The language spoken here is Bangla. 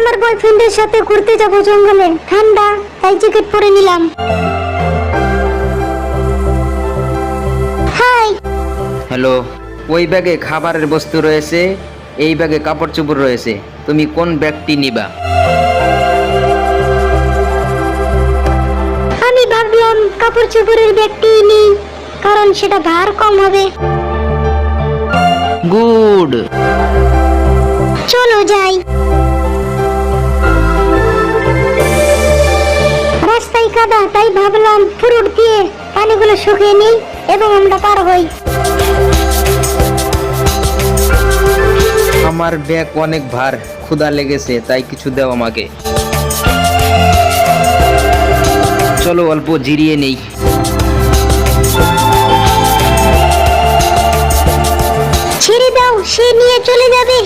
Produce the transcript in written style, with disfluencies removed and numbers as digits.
আমার বয়ফ্রেন্ডের সাথে ঘুরতে যাব জঙ্গলে, ঠান্ডা তাই জ্যাকেট পরে নিলাম। হাই। হ্যালো, ওই ব্যাগে খাবারের বস্তু রয়েছে, এই ব্যাগে কাপড় চোপড় রয়েছে, তুমি কোন ব্যাগটি নিবা? আমি ভাবলাম কাপড় চোপড়ের ব্যাগটি নিই, কারণ সেটা ভার কম হবে। গুড। চলো যাই। রাস্তায় কাদা, তাই ভাবলাম ফ্রুট দিয়ে পানিগুলো শুকিয়ে নিই এবং আমরা পার হই। আমার ব্যাগ অনেক ভার, ক্ষুধা লেগেছে, তাই কিছু দাও আমাকে। চলো অল্প জিরিয়ে নেই। ছেড়ে দাও, সে নিয়ে চলে যাবে।